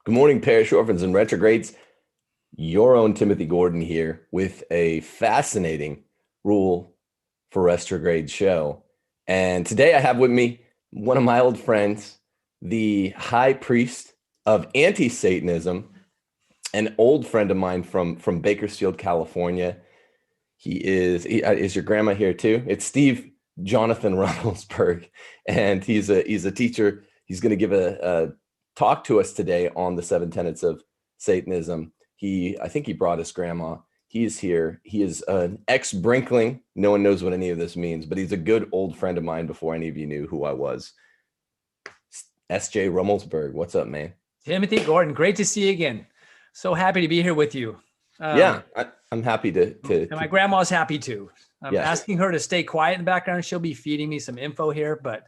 Good morning, parish orphans and retrogrades. Your own Timothy Gordon here with a fascinating Rule for Retrograde show. And today I have with me one of my old friends, the high priest of anti-Satanism, an old friend of mine from Bakersfield, California. Is your grandma here too? It's Steve Jonathan Rummelsberg, and he's a teacher. He's going to give a talk to us today on the 7 tenets of Satanism. I think he brought his grandma. He's here. He is an ex-Brinkling. No one knows what any of this means, but he's a good old friend of mine before any of you knew who I was. S.J. Rummelsberg, what's up, man? Timothy Gordon, great to see you again. So happy to be here with you. I'm happy to. And my grandma's happy too. I'm Yes. asking her to stay quiet in the background. She'll be feeding me some info here, but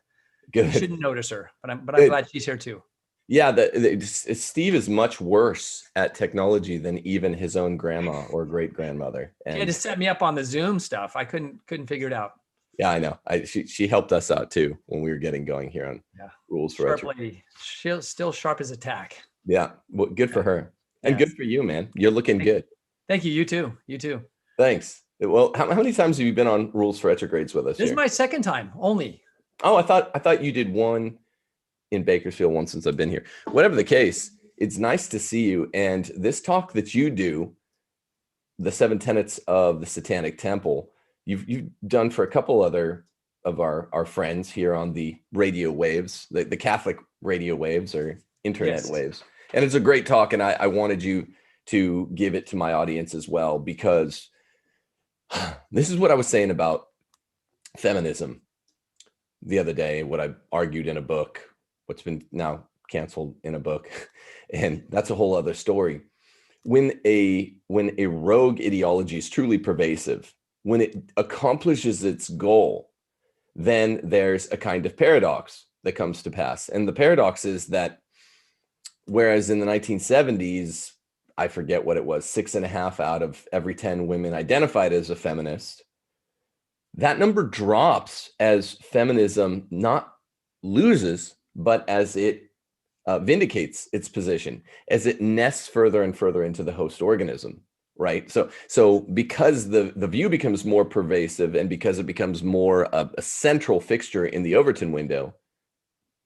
you Good. shouldn't notice her. But I'm Good. glad she's here too. Yeah, Steve is much worse at technology than even his own grandma or great grandmother. She had to set me up on the Zoom stuff. I couldn't figure it out. Yeah, I know. She helped us out too when we were getting going here on Rules for Sharply, she's still sharp as a tack. Yeah, well, good for her, and good for you, man. You're looking good. Thank you. You too. You too. Thanks. Well, how many times have you been on Rules for Retrogrades with us? This is my second time only. Oh, I thought you did one in Bakersfield once since I've been here. Whatever the case, it's nice to see you. And this talk that you do, the 7 tenets of the Satanic Temple, you've done for a couple other of our friends here on the radio waves, the Catholic radio waves or internet waves. And it's a great talk. And I wanted you to give it to my audience as well, because this is what I was saying about feminism the other day, what I argued in a book, what's been now canceled in a book. And that's a whole other story. When a rogue ideology is truly pervasive, when it accomplishes its goal, then there's a kind of paradox that comes to pass. And the paradox is that whereas in the 1970s, I forget what it was, 6.5 out of every 10 women identified as a feminist, that number drops as feminism not loses, but as it vindicates its position, as it nests further and further into the host organism, right? So because the view becomes more pervasive and because it becomes more a central fixture in the Overton window,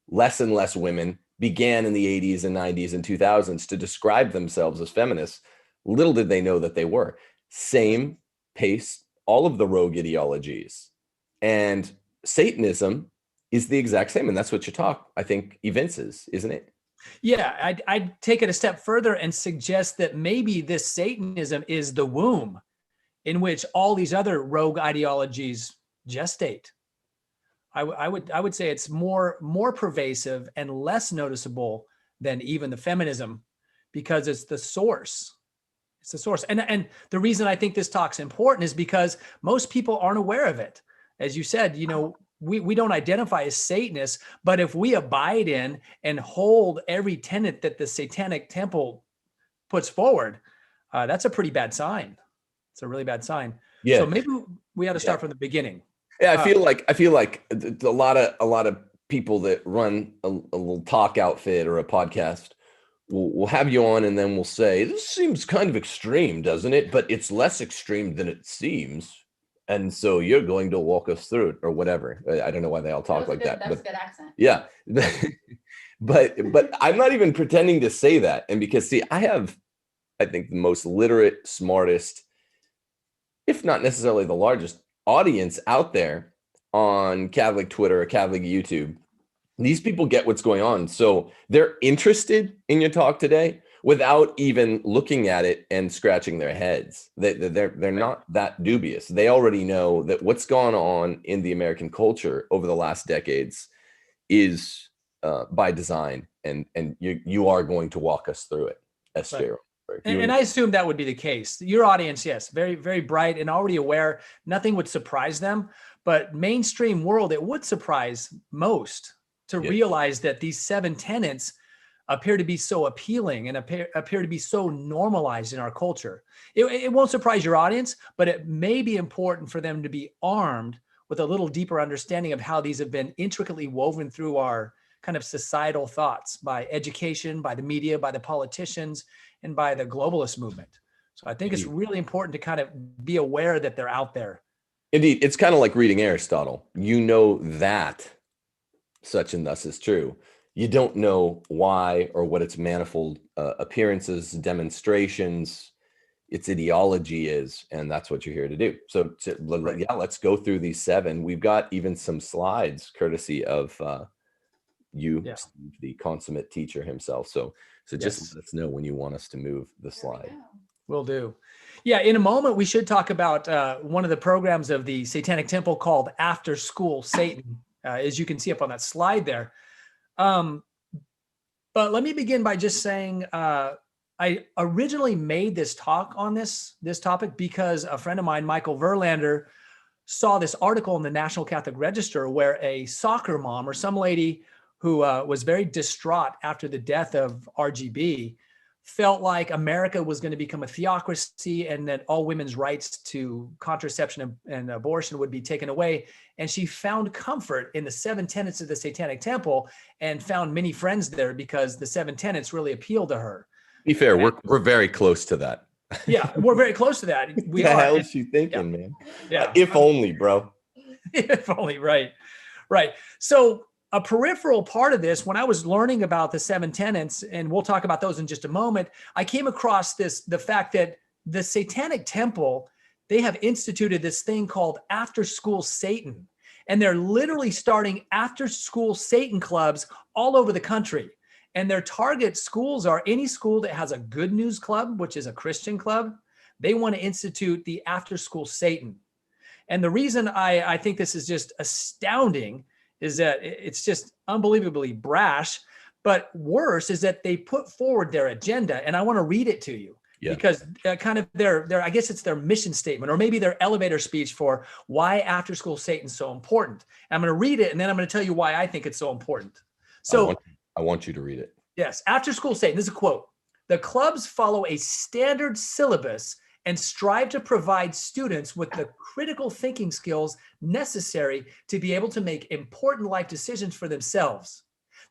less and less women began in the 80s and 90s and 2000s to describe themselves as feminists. Little did they know that they were. Same pace, all of the rogue ideologies. And Satanism is the exact same. And that's what your talk, I think, evinces, isn't it? Yeah, I'd take it a step further and suggest that maybe this Satanism is the womb in which all these other rogue ideologies gestate. I would say it's more pervasive and less noticeable than even the feminism, because it's the source. It's the source. And the reason I think this talk's important is because most people aren't aware of it. As you said, we don't identify as Satanists, but if we abide in and hold every tenet that the Satanic Temple puts forward, that's a pretty bad sign. It's a really bad sign. Yeah. So maybe we ought to start from the beginning. Yeah, I feel like a lot of people that run a little talk outfit or a podcast will have you on and then we'll say, this seems kind of extreme, doesn't it? But it's less extreme than it seems. And so you're going to walk us through it or whatever. I don't know why they all talk like that. That's a good accent. Yeah. but I'm not even pretending to say that. And because, see, I think, the most literate, smartest, if not necessarily the largest audience out there on Catholic Twitter or Catholic YouTube. These people get what's going on. So they're interested in your talk today without even looking at it and scratching their heads. They're not that dubious. They already know that what's gone on in the American culture over the last decades is by design, and you are going to walk us through it, SJ. Right. And I assume that would be the case. Your audience, yes, very, very bright and already aware. Nothing would surprise them, but mainstream world, it would surprise most to realize that these 7 tenets appear to be so appealing and appear to be so normalized in our culture. It won't surprise your audience, but it may be important for them to be armed with a little deeper understanding of how these have been intricately woven through our kind of societal thoughts by education, by the media, by the politicians, and by the globalist movement. So I think it's really important to kind of be aware that they're out there. Indeed, it's kind of like reading Aristotle. You know that such and thus is true. You don't know why or what its manifold appearances, demonstrations, its ideology is, and that's what you're here to do. So yeah, let's go through these 7. We've got even some slides courtesy of you, Steve, the consummate teacher himself. So just let us know when you want us to move the slide. Will do. Yeah, in a moment, we should talk about one of the programs of the Satanic Temple called After School Satan, as you can see up on that slide there. But let me begin by just saying, I originally made this talk on this topic because a friend of mine, Michael Verlander, saw this article in the National Catholic Register where a soccer mom or some lady who was very distraught after the death of RGB felt like America was going to become a theocracy and that all women's rights to contraception and abortion would be taken away. And she found comfort in the 7 tenets of the Satanic Temple and found many friends there because the 7 tenets really appealed to her. Be fair, we're very close to that. Yeah, we're very close to that. What the hell is she thinking, man? Yeah. If only, bro. If only, right. So a peripheral part of this, when I was learning about the 7 tenets, and we'll talk about those in just a moment, I came across the fact that the Satanic Temple, they have instituted this thing called After School Satan. And they're literally starting after school Satan clubs all over the country. And their target schools are any school that has a good news club, which is a Christian club. They want to institute the After School Satan. And the reason I think this is just astounding is that it's just unbelievably brash, but worse is that they put forward their agenda. And I want to read it to you because kind of I guess it's their mission statement or maybe their elevator speech for why After School Satan's so important. And I'm going to read it and then I'm going to tell you why I think it's so important. So I want you to read it. Yes. After School Satan, this is a quote. The clubs follow a standard syllabus and strive to provide students with the critical thinking skills necessary to be able to make important life decisions for themselves.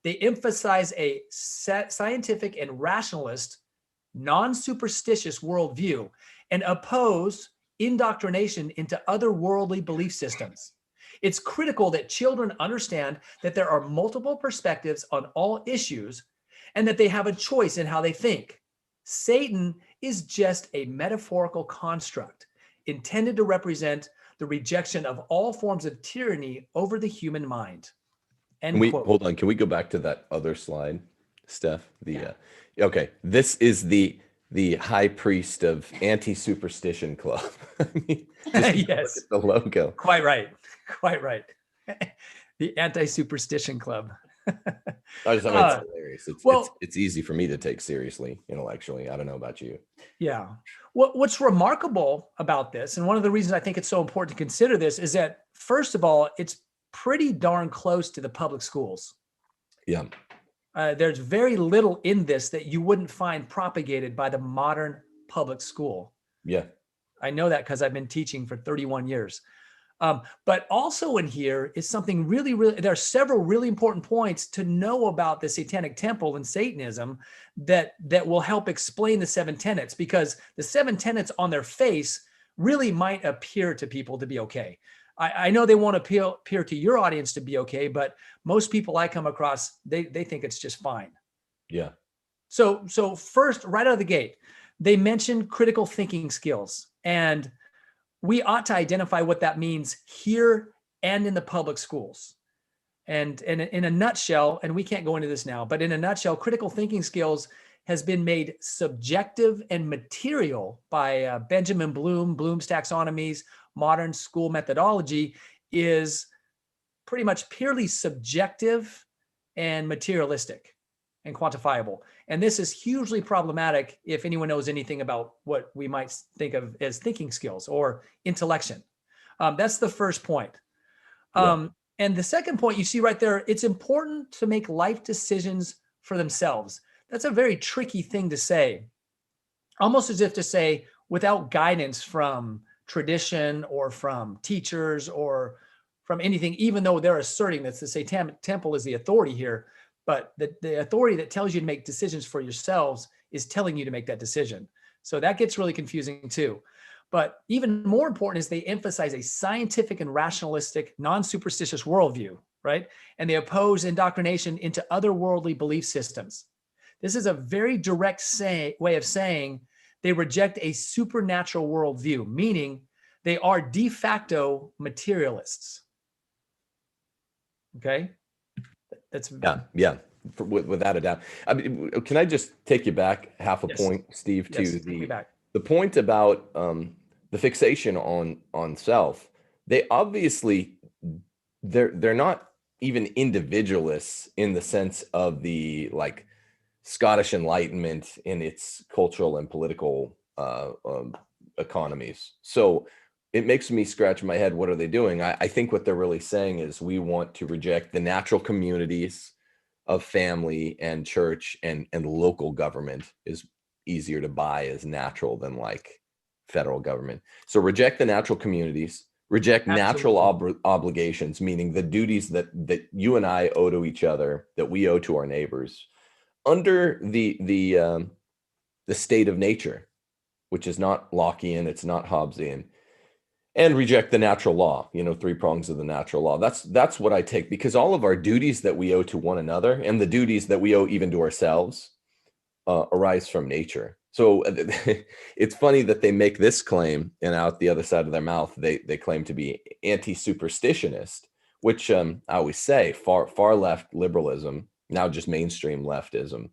They emphasize a scientific and rationalist, non-superstitious worldview and oppose indoctrination into other worldly belief systems. It's critical that children understand that there are multiple perspectives on all issues and that they have a choice in how they think. Satan is just a metaphorical construct intended to represent the rejection of all forms of tyranny over the human mind. Hold on. Can we go back to that other slide, Steph? Okay. This is the high priest of anti-superstition club. I mean, yes. Look at the logo. Quite right. The anti-superstition club. I just it's hilarious. It's easy for me to take seriously intellectually. I don't know about you. Yeah. What's remarkable about this, and one of the reasons I think it's so important to consider this, is that first of all, it's pretty darn close to the public schools. Yeah. There's very little in this that you wouldn't find propagated by the modern public school. Yeah. I know that because I've been teaching for 31 years. But also in here is something really, there are several really important points to know about the Satanic Temple and Satanism that will help explain the 7 tenets, because the 7 tenets on their face really might appear to people to be okay. I know they won't appear to your audience to be okay, but most people I come across, they think it's just fine. Yeah. So first, right out of the gate, they mention critical thinking skills, and we ought to identify what that means here and in the public schools. And in a nutshell, and we can't go into this now, but in a nutshell, critical thinking skills has been made subjective and material by Benjamin Bloom's taxonomies. Modern school methodology is pretty much purely subjective and materialistic and quantifiable. And this is hugely problematic if anyone knows anything about what we might think of as thinking skills or intellection. That's the first point. And the second point you see right there, it's important to make life decisions for themselves. That's a very tricky thing to say, almost as if to say, without guidance from tradition or from teachers or from anything, even though they're asserting that the Satanic Temple is the authority here, but the authority that tells you to make decisions for yourselves is telling you to make that decision. So that gets really confusing too. But even more important is they emphasize a scientific and rationalistic, non-superstitious worldview, right? And they oppose indoctrination into otherworldly belief systems. This is a very direct way of saying they reject a supernatural worldview, meaning they are de facto materialists. Okay? That's yeah. Without a doubt. I mean, can I just take you back half a point, Steve, yes, to take me back. the point about the fixation on self? They obviously they're not even individualists in the sense of the like Scottish Enlightenment in its cultural and political economies. So it makes me scratch my head. What are they doing? I think what they're really saying is we want to reject the natural communities of family and church, and local government is easier to buy as natural than like federal government. So reject the natural communities, reject natural obligations, meaning the duties that you and I owe to each other, that we owe to our neighbors, under the state of nature, which is not Lockean, it's not Hobbesian. And reject the natural law, 3 prongs of the natural law. That's what I take, because all of our duties that we owe to one another and the duties that we owe even to ourselves arise from nature. So it's funny that they make this claim, and out the other side of their mouth, they claim to be anti-superstitionist, which I always say far left liberalism, now just mainstream leftism,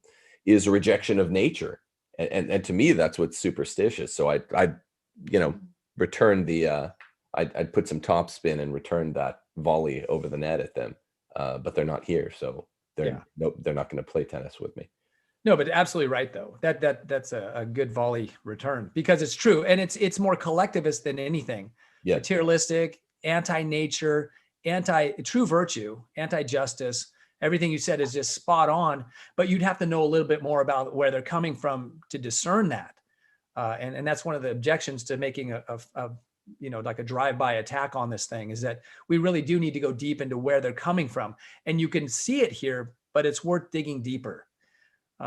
is a rejection of nature. And to me, that's what's superstitious. So I return I'd put some top spin and return that volley over the net at them, but they're not here, so they're not going to play tennis with me. No, but absolutely right though. That's a good volley return, because it's true, and it's more collectivist than anything. Yeah. Materialistic, anti-nature, anti-true virtue, anti-justice. Everything you said is just spot on, but you'd have to know a little bit more about where they're coming from to discern that. And that's one of the objections to making like a drive-by attack on this thing, is that we really do need to go deep into where they're coming from. And you can see it here, but it's worth digging deeper.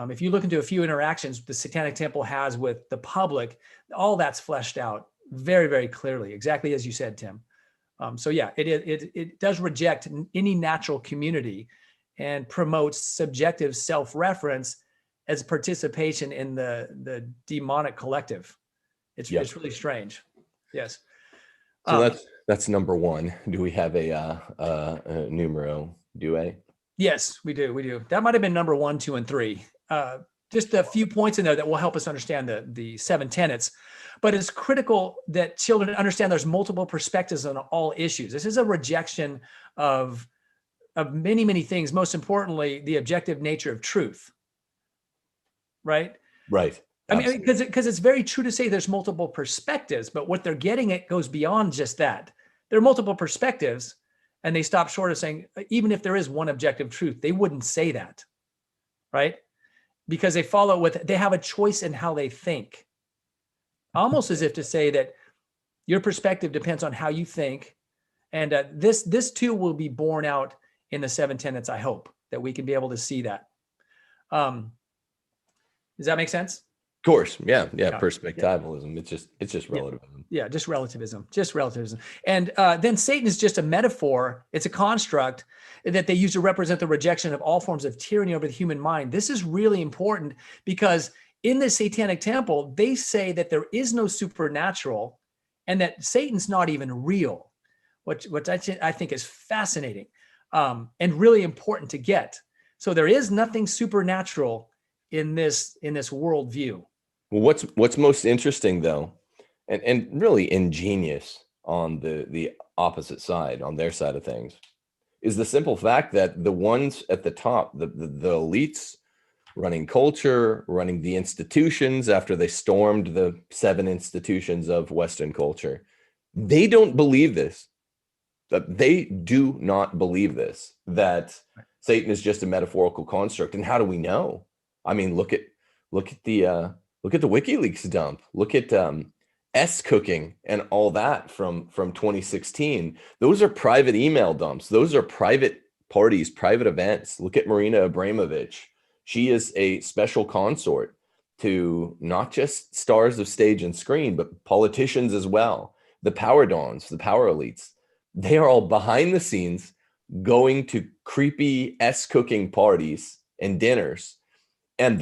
If you look into a few interactions the Satanic Temple has with the public, all that's fleshed out very, very clearly, exactly as you said, Tim. So yeah, it does reject any natural community and promotes subjective self-reference as participation in the demonic collective. It's really strange. Yes. So that's number 1. Do we have a numero due? Yes, we do. That might have been number 1, 2, and 3. Just a few points in there that will help us understand the 7 tenets. But it's critical that children understand there's multiple perspectives on all issues. This is a rejection of many, many things. Most importantly, the objective nature of truth. Right. Right. Absolutely. I mean, because it's very true to say there's multiple perspectives, but what they're getting at goes beyond just that. There are multiple perspectives, and they stop short of saying, even if there is one objective truth, they wouldn't say that, right? Because they have a choice in how they think. Almost as if to say that your perspective depends on how you think. And this too will be borne out in the 7 tenets. I hope that we can be able to see that. Does that make sense? Of course. Yeah. Perspectivalism. It's just relativism. Yeah. Just relativism. And then Satan is just a metaphor. It's a construct that they use to represent the rejection of all forms of tyranny over the human mind. This is really important, because in the Satanic Temple, they say that there is no supernatural and that Satan's not even real, which I think is fascinating and really important to get. So there is nothing supernatural in this worldview. Well, what's most interesting though, and really ingenious on the opposite side, on their side of things, is the simple fact that the ones at the top, the elites running culture, running the institutions after they stormed the 7 institutions of Western culture, they don't believe this. That they do not believe this, that Satan is just a metaphorical construct. And how do we know? I mean, look at the WikiLeaks dump. Look at cooking and all that from 2016. Those are private email dumps. Those are private parties, private events. Look at Marina Abramovich. She is a special consort to not just stars of stage and screen, but politicians as well. The power dons, the power elites, they are all behind the scenes going to creepy cooking parties and dinners, and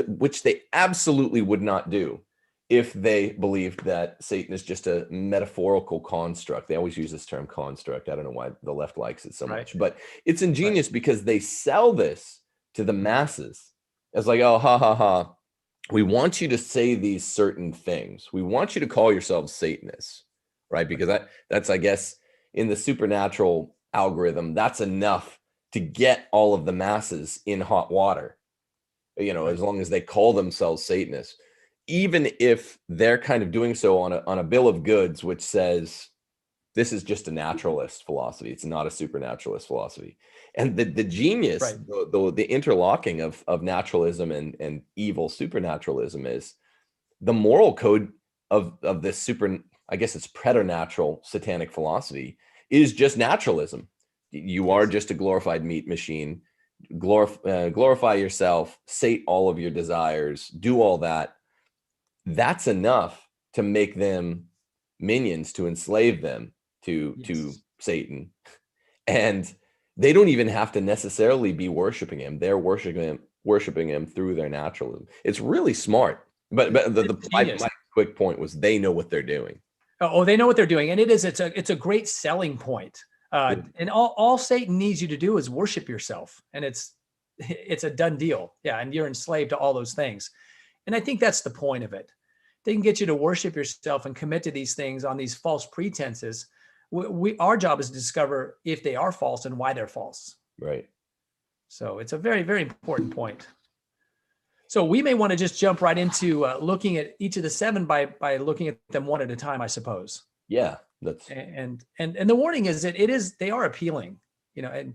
which they absolutely would not do if they believed that Satan is just a metaphorical construct. They always use this term construct. I don't know why the left likes it so much, but it's ingenious because they sell this to the masses as like, oh, ha, ha, ha. We want you to say these certain things. We want you to call yourselves Satanists, right? Because that's, I guess, in the supernatural algorithm, that's enough to get all of the masses in hot water, as long as they call themselves Satanists. Even if they're kind of doing so on a bill of goods, which says this is just a naturalist philosophy. It's not a supernaturalist philosophy. And the genius, the interlocking of naturalism and evil supernaturalism is the moral code of this I guess it's preternatural satanic philosophy is just naturalism. You are just a glorified meat machine. Glorify yourself, sate all of your desires, do all that. That's enough to make them minions, to enslave them to Satan. And they don't even have to necessarily be worshiping him. They're worshiping him through their naturalism. It's really smart. But my quick point was they know what they're doing. Oh, they know what they're doing. And it's a great selling point. And all Satan needs you to do is worship yourself. And it's a done deal. Yeah. And you're enslaved to all those things. And I think that's the point of it. They can get you to worship yourself and commit to these things on these false pretenses. Our job is to discover if they are false and why they're false. Right. So it's a very, very important point. So we may want to just jump right into looking at each of the seven by looking at them one at a time, I suppose. Yeah, that's and the warning is that they are appealing, and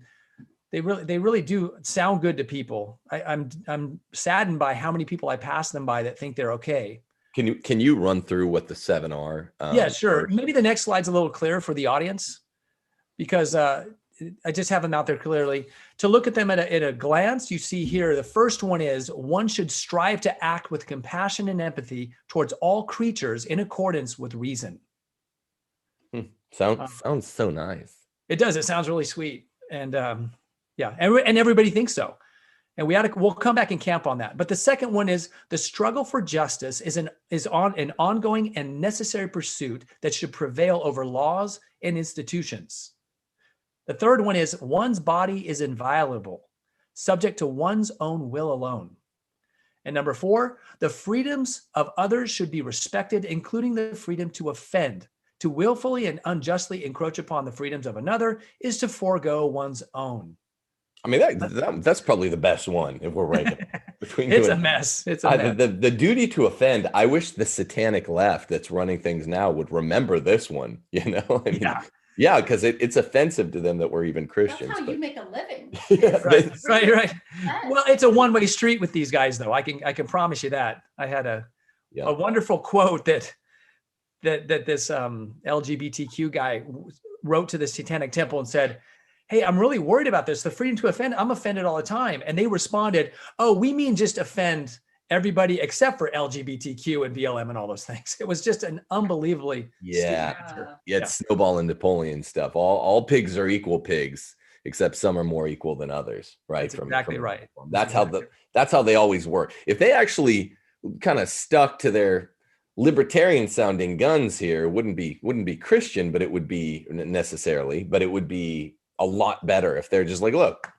they really do sound good to people. I'm saddened by how many people I pass them by that think they're okay. Can you run through what the seven are? Yeah, sure. Maybe the next slide's a little clearer for the audience, because I just have them out there clearly. To look at them at a glance, you see here, the first one is one should strive to act with compassion and empathy towards all creatures in accordance with reason. Sounds so nice. It does. It sounds really sweet. And yeah, and everybody thinks so. And we'll come back and camp on that. But the second one is the struggle for justice is an ongoing and necessary pursuit that should prevail over laws and institutions. The third one is one's body is inviolable, subject to one's own will alone. And number 4, the freedoms of others should be respected, including the freedom to offend. To willfully and unjustly encroach upon the freedoms of another is to forego one's own. I mean, that's probably the best one if we're right between. It's a mess. It's a mess. The duty to offend. I wish the satanic left that's running things now would remember this one. I mean, yeah, because it's offensive to them that we're even Christians. That's how you make a living. Right. Well, it's a one-way street with these guys, though. I can promise you that. I had a wonderful quote that this LGBTQ guy wrote to the Satanic Temple and said, "Hey, I'm really worried about this. The freedom to offend, I'm offended all the time." And they responded, "Oh, we mean just offend everybody except for LGBTQ and BLM and all those things." It was just an unbelievably it's Snowball and Napoleon stuff. All pigs are equal pigs, except some are more equal than others, right? That's exactly right. That's how they always work. If they actually kind of stuck to their libertarian sounding guns here, wouldn't be Christian, but it would be necessarily, but it would be a lot better if they're just like, look,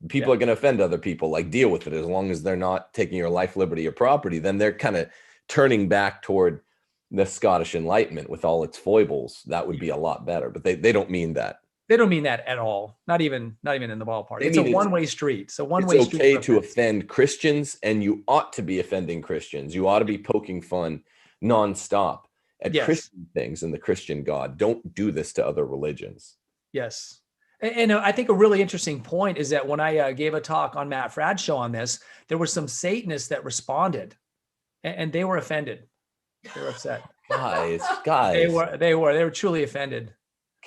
people are going to offend other people, like deal with it. As long as they're not taking your life, liberty, or property, then they're kind of turning back toward the Scottish Enlightenment with all its foibles. That would be a lot better, but they don't mean that. They don't mean that at all. Not even in the ballpark. It's a one-way street. So one-way street. It's okay to offend Christians, and you ought to be offending Christians. You ought to be poking fun nonstop at Christian things and the Christian God. Don't do this to other religions. Yes. And I think a really interesting point is that when I gave a talk on Matt Fradd's show on this, there were some Satanists that responded, and they were offended. They were upset. Guys. They were truly offended.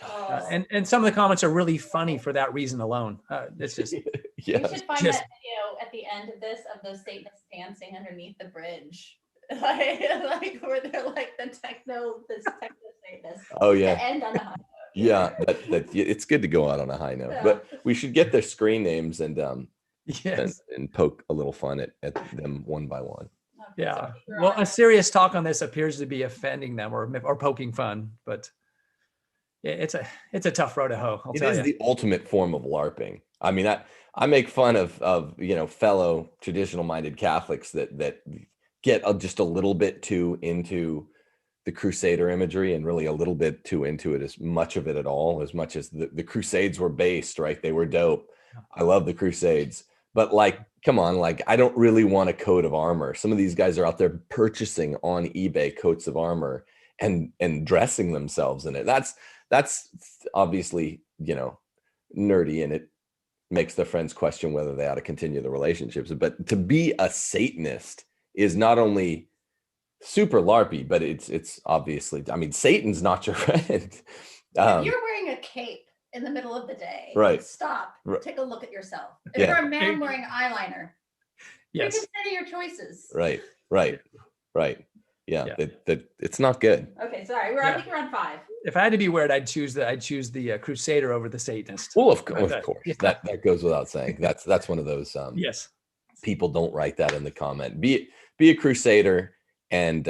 Oh. And some of the comments are really funny for that reason alone. It's just Yeah. We should find Just- that video at the end of this of those Satanists dancing underneath the bridge. like where they're like the techno Satanists. Oh, Just yeah. to end on a high note. Yeah, it's good to go out on a high note, Yeah. but we should get their screen names and yes. and poke a little fun at them one by one. Okay, Yeah. so we're Well, on- a serious talk on this appears to be offending them or poking fun, but it's a tough road to hoe. I'll It tell is you. the ultimate form of LARPing. I mean, I make fun of fellow traditional minded Catholics that get just a little bit too into the Crusader imagery and really a little bit too into it, as much of it at all, as much as the Crusades were based, right? They were dope. I love the Crusades, but like, come on, like, I don't really want a coat of armor. Some of these guys are out there purchasing on eBay coats of armor and dressing themselves in it. That's obviously, nerdy, and it makes their friends question whether they ought to continue the relationships. But to be a Satanist is not only super LARPy, but it's obviously, I mean, Satan's not your friend. If you're wearing a cape in the middle of the day, Right. stop. Right. Take a look at yourself. If Yeah. you're a man wearing eyeliner, Yes. reconsider your choices. Right. Yeah. Yeah. That it's not good. Okay, sorry. I think we're on 5. If I had to be weird, I'd choose the Crusader over the Satanist. Well, of Right. course, Yeah. that goes without saying. That's one of those. Yes. People don't write that in the comment. Be a Crusader and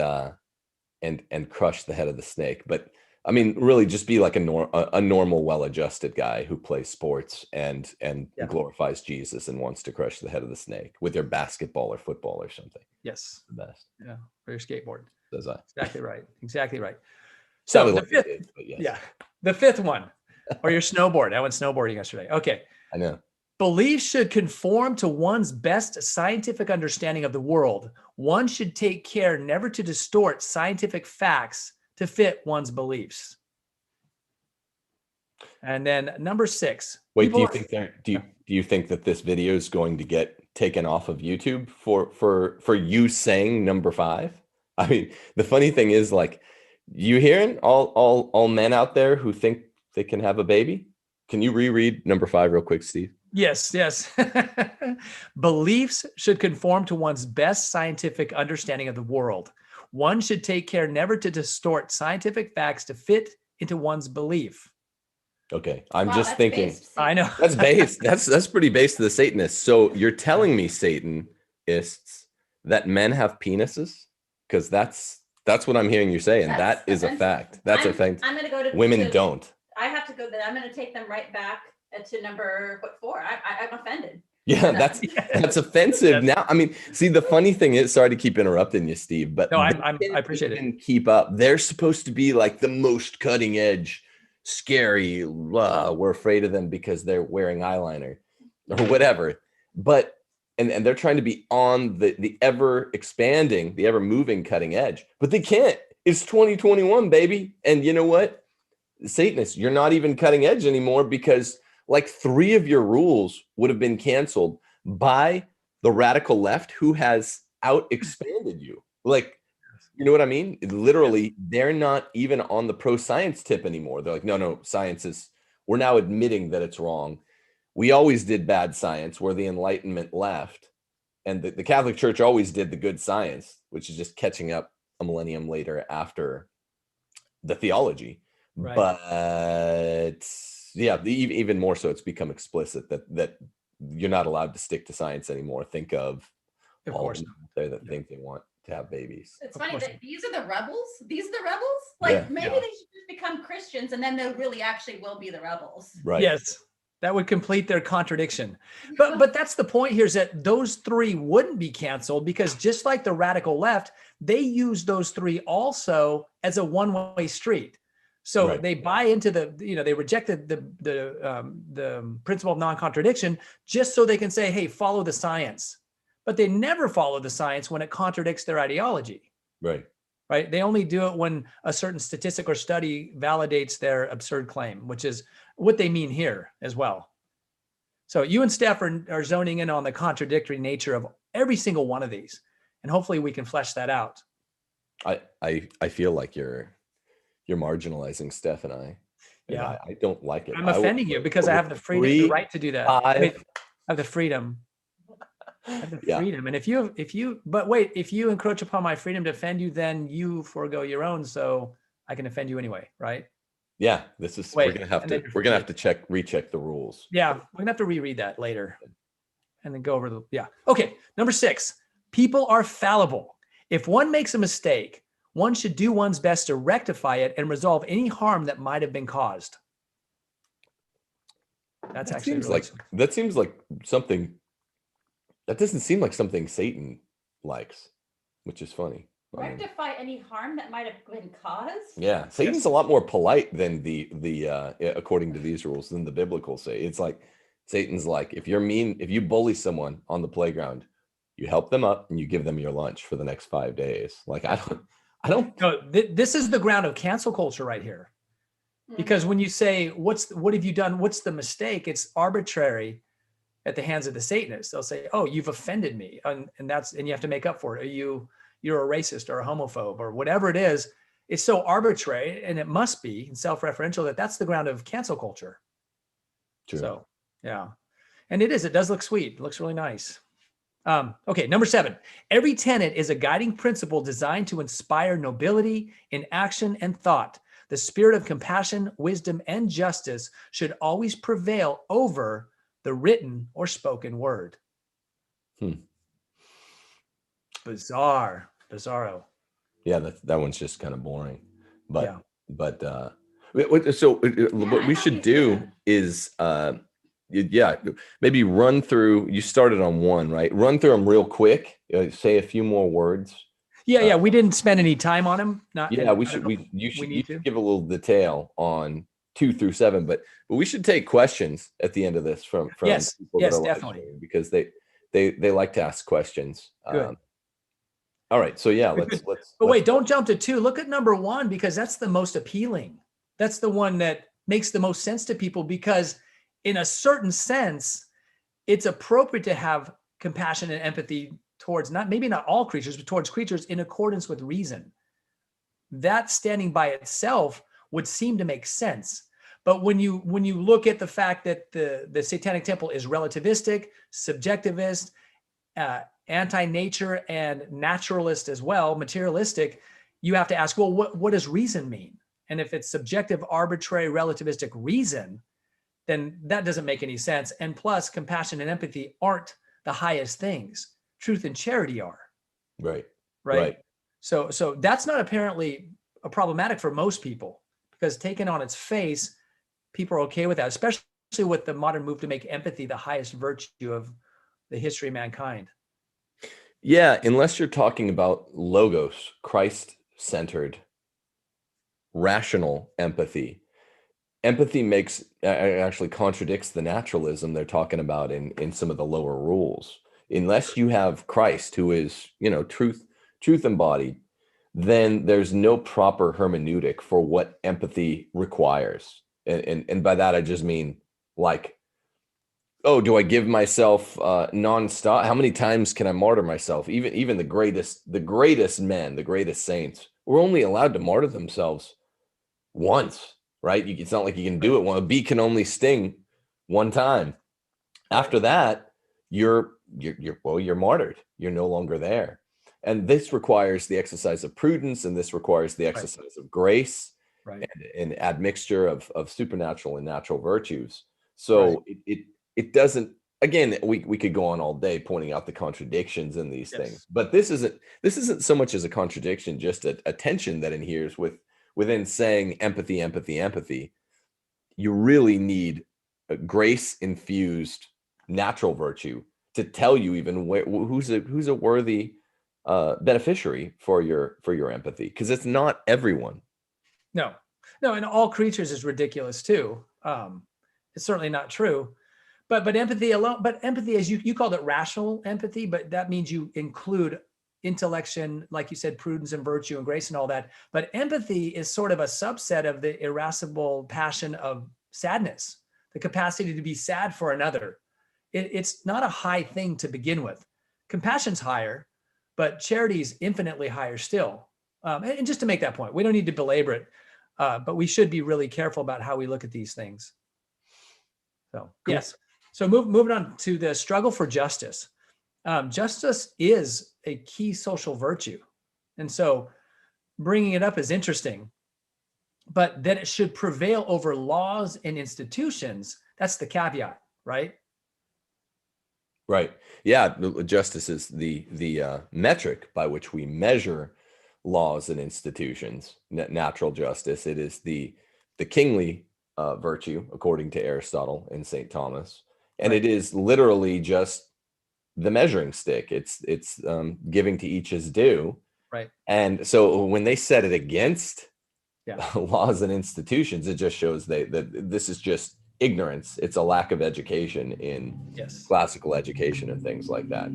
crush the head of the snake. But I mean, really, just be like a normal, well-adjusted guy who plays sports and Yeah. glorifies Jesus and wants to crush the head of the snake with their basketball or football or something. Yes. The best, Yeah. For your skateboard. says I. Exactly right. Exactly right. Sounded So the like fifth, it did, but yes. yeah, the fifth one, or your snowboard. I went snowboarding yesterday. Okay. I know. Beliefs should conform to one's best scientific understanding of the world. One should take care never to distort scientific facts to fit one's beliefs. And then number 6. Wait, people do you think that this video is going to get taken off of YouTube for you saying number 5? I mean, the funny thing is, like, you hearing all men out there who think they can have a baby? Can you reread number 5 real quick, Steve? Yes. Beliefs should conform to one's best scientific understanding of the world. One should take care never to distort scientific facts to fit into one's belief. Okay, I'm Wow, just that's thinking. based. I know. That's based. That's pretty based to the Satanists. So you're telling me, Satanists, that men have penises? Because that's what I'm hearing you say, and That's that is a offensive. fact. That's a fact. I'm going to go to Women to- don't. I have to go there. I'm going to take them right back to number 4. I'm offended. Yeah, that's offensive. Yes. Now, I mean, see, the funny thing is, sorry to keep interrupting you, Steve, but No, they I can't appreciate it. even keep up. They're supposed to be like the most cutting edge, scary. We're afraid of them because they're wearing eyeliner or whatever. But and they're trying to be on the ever expanding, the ever moving cutting edge, but they can't. It's 2021, baby. And you know what? Satanists, you're not even cutting edge anymore, because like 3 of your rules would have been canceled by the radical left, who has out expanded you. Like, you know what I mean? Literally, they're not even on the pro science tip anymore. They're like, no, science is, we're now admitting that it's wrong. We always did bad science, where the Enlightenment left. And the Catholic Church always did the good science, which is just catching up a millennium later after the theology. Right. But yeah, even more so, it's become explicit that you're not allowed to stick to science anymore. Think of all of course. them out there that think they want to have babies. It's Of funny course. that these are the rebels. These are the rebels. Like Yeah. maybe Yeah. they should just become Christians, and then they really actually will be the rebels. Right. Yes. That would complete their contradiction. But that's the point here, is that those 3 wouldn't be canceled, because just like the radical left, they use those 3 also as a one-way street. So Right. they buy into they rejected the principle of non-contradiction just so they can say, hey, follow the science. But they never follow the science when it contradicts their ideology. Right. Right? They only do it when a certain statistic or study validates their absurd claim, which is what they mean here as well. So you and Steph are zoning in on the contradictory nature of every single one of these, and hopefully we can flesh that out. I feel like you're marginalizing Steph and I. and Yeah. I don't like it. I'm I will offending you because I put have the freedom, the three, right to do that. I mean, 5. I have the freedom. I have the Yeah. freedom. And but wait, if you encroach upon my freedom to offend you, then you forego your own. So I can offend you anyway, right? Yeah, we're Wait, gonna have and then to you're recheck the rules. Yeah, we're gonna have to reread that later and then go over yeah. Okay, number 6. People are fallible. If one makes a mistake, one should do one's best to rectify it and resolve any harm that might have been caused. That's actually really That seems like something that doesn't seem like something Satan likes, which is funny. I mean, Rectify any harm that might have been caused? yeah, Satan's a lot more polite than the according to these rules than the biblical say. It's like Satan's like, if you bully someone on the playground, you help them up and you give them your lunch for the next 5 days. Like I don't. No, this is the ground of cancel culture right here. Because when you say, what have you done? What's the mistake? It's arbitrary at the hands of the Satanists. They'll say, oh, you've offended me. And you have to make up for it. You're a racist or a homophobe or whatever it is. It's so arbitrary, and it must be self-referential that's the ground of cancel culture. True. So, yeah. And it does look sweet. It looks really nice. Okay, number 7. Every tenet is a guiding principle designed to inspire nobility in action and thought. The spirit of compassion, wisdom, and justice should always prevail over the written or spoken word. Bizarro. Yeah, that one's just kind of boring. But Yeah. What we should do is maybe run through. You started on 1, right? Run through them real quick. Say a few more words. Yeah. We didn't spend any time on him. You should give a little detail on 2 through 7, but we should take questions at the end of this from yes, people that are definitely, because they like to ask questions. Good. All right, so yeah, let's. But wait, don't jump to 2. Look at number 1 because that's the most appealing. That's the one that makes the most sense to people because, in a certain sense, it's appropriate to have compassion and empathy towards maybe not all creatures, but towards creatures in accordance with reason. That standing by itself would seem to make sense. But when you look at the fact that the Satanic Temple is relativistic, subjectivist, anti-nature, and naturalist as well, materialistic, you have to ask, well, what does reason mean? And if it's subjective, arbitrary, relativistic reason, then that doesn't make any sense. And plus, compassion and empathy aren't the highest things. Truth and charity are. Right. So that's not apparently problematic for most people because taken on its face, people are okay with that, especially with the modern move to make empathy the highest virtue of the history of mankind. Yeah, unless you're talking about logos, Christ-centered, rational empathy. Empathy actually contradicts the naturalism they're talking about in some of the lower rules. Unless you have Christ, who is, truth embodied, then there's no proper hermeneutic for what empathy requires. And by that, I just mean like, oh, do I give myself nonstop? How many times can I martyr myself? Even the greatest men, the greatest saints, were only allowed to martyr themselves once, right? It's not like you can do it. A bee can only sting one time. After that, you're martyred. You're no longer there. And this requires the exercise of prudence, and this requires the exercise of grace, and admixture of supernatural and natural virtues. So it doesn't. Again, we could go on all day pointing out the contradictions in these things, but this isn't so much as a contradiction, just a tension that inheres within saying empathy. You really need a grace infused natural virtue to tell you even who's a worthy beneficiary for your empathy, because it's not everyone. No, and all creatures is ridiculous too. It's certainly not true. But empathy alone, but empathy, as you called it, rational empathy, but that means you include intellection, like you said, prudence and virtue and grace and all that. But empathy is sort of a subset of the irascible passion of sadness, the capacity to be sad for another. It's not a high thing to begin with. Compassion's higher, but charity is infinitely higher still. And just to make that point, we don't need to belabor it. But we should be really careful about how we look at these things. So, Cool. yes. So moving on to the struggle for justice. Justice is a key social virtue. And so bringing it up is interesting, but that it should prevail over laws and institutions, that's the caveat, right? Right. Yeah. Justice is the metric by which we measure laws and institutions. Natural justice. It is the kingly virtue, according to Aristotle and St. Thomas, and Right. it is literally just the measuring stick. It's giving to each his due. Right. And so when they set it against Yeah. laws and institutions, it just shows that this is just ignorance. It's a lack of education in Yes, classical education and things like that.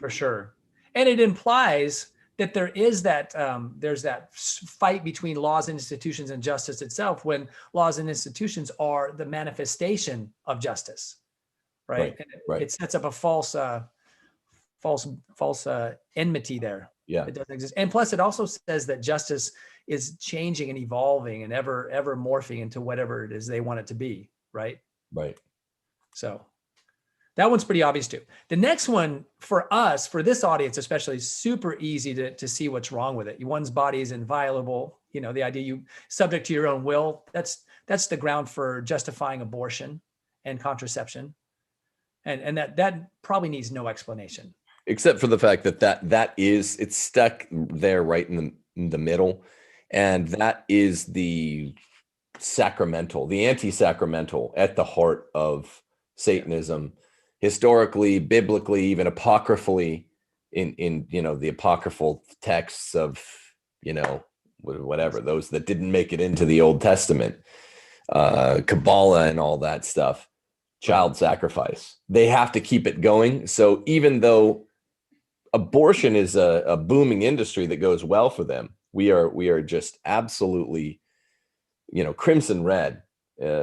for sure. And it implies that there is that there's that fight between laws and institutions and justice itself, when laws and institutions are the manifestation of justice, right? Right, And right. it sets up a false enmity there. Yeah. It doesn't exist. And plus, it also says that justice is changing and evolving and ever morphing into whatever it is they want it to be, right? Right. So that one's pretty obvious too. The next one for us, for this audience especially, is super easy to see what's wrong with it. One's body is inviolable. You know, the idea you subject to your own will, that's the ground for justifying abortion and contraception. And that probably needs no explanation. Except for the fact that it's stuck there right in the middle. And that is the sacramental, the anti-sacramental at the heart of Satanism, historically, biblically, even apocryphally, in the apocryphal texts of, whatever, those that didn't make it into the Old Testament, Kabbalah and all that stuff, child sacrifice. They have to keep it going. So even though abortion is a booming industry that goes well for them, we are just absolutely, crimson red,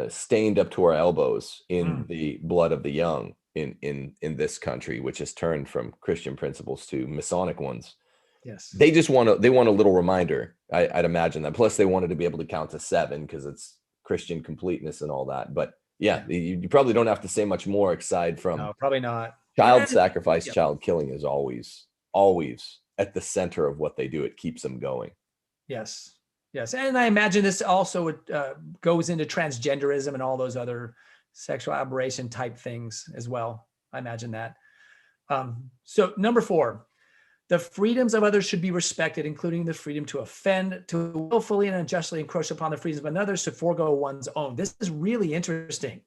stained up to our elbows in the blood of the young in this country, which has turned from Christian principles to Masonic ones. Yes. They want a little reminder. I'd imagine that. Plus they wanted to be able to count to 7 because it's Christian completeness and all that. But yeah. You probably don't have to say much more aside from No, probably not. child sacrifice, child killing is always at the center of what they do. It keeps them going. Yes. Yes. And I imagine this also goes into transgenderism and all those other sexual aberration type things as well. I imagine that. So number 4, the freedoms of others should be respected, including the freedom to offend, to willfully and unjustly encroach upon the freedoms of another, to forego one's own. This is really interesting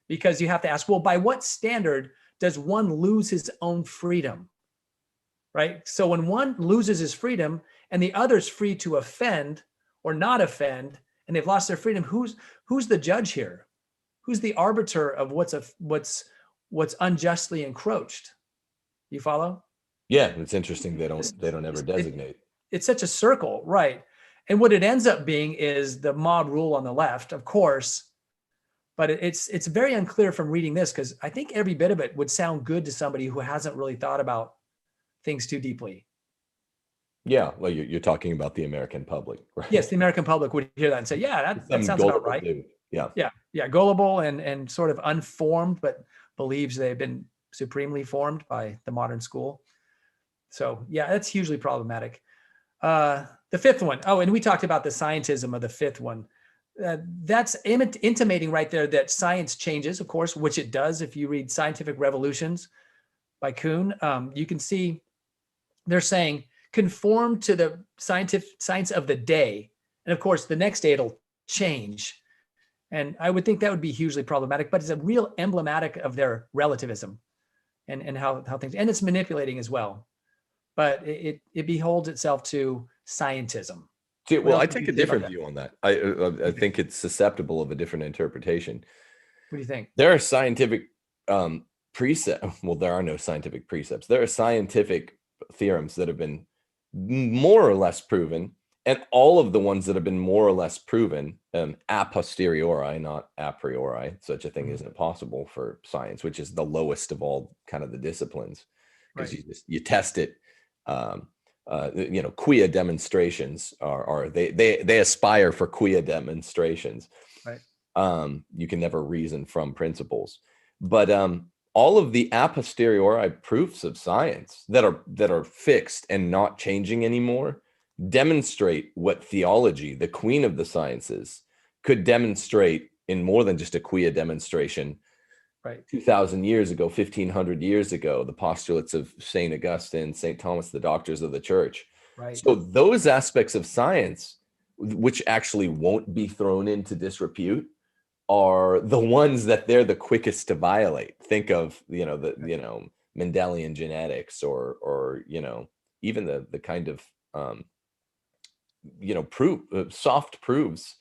because you have to ask, well, by what standard does one lose his own freedom? Right? So when one loses his freedom and the other's free to offend or not offend, and they've lost their freedom, who's the judge here? Who's the arbiter of what's unjustly encroached? You follow? Yeah, it's interesting they don't ever designate. It's such a circle, right? And what it ends up being is the mob rule on the left, of course, but it's very unclear from reading this, because I think every bit of it would sound good to somebody who hasn't really thought about things too deeply. Yeah, well, you're talking about the American public, right? Yes, the American public would hear that and say, yeah, that sounds about right. Dude. Yeah. Yeah, gullible and sort of unformed, but believes they've been supremely formed by the modern school. So yeah, that's hugely problematic. The 5th one, and we talked about the scientism of the 5th one. That's intimating right there that science changes, of course, which it does. If you read Scientific Revolutions by Kuhn, you can see they're saying conform to the science of the day. And of course, the next day it'll change. And I would think that would be hugely problematic, but it's a real emblematic of their relativism and how things, and it's manipulating as well. But it beholds itself to scientism. See, well, I take a different view on that. I think it's susceptible of a different interpretation. What do you think? There are scientific precepts. Well, there are no scientific precepts. There are scientific theorems that have been more or less proven, and all of the ones that have been more or less proven a posteriori, not a priori. Such a thing isn't possible for science, which is the lowest of all kind of the disciplines, because you test it quia demonstrations are they aspire for quia demonstrations. Right. You can never reason from principles, but all of the a posteriori proofs of science that are fixed and not changing anymore demonstrate what theology, the queen of the sciences, could demonstrate in more than just a quia demonstration. Right. 2,000 years ago, 1,500 years ago, the postulates of St. Augustine, St. Thomas, the doctors of the church. Right. So those aspects of science, which actually won't be thrown into disrepute, are the ones that they're the quickest to violate. Think of, Mendelian genetics, or even the kind of, soft proofs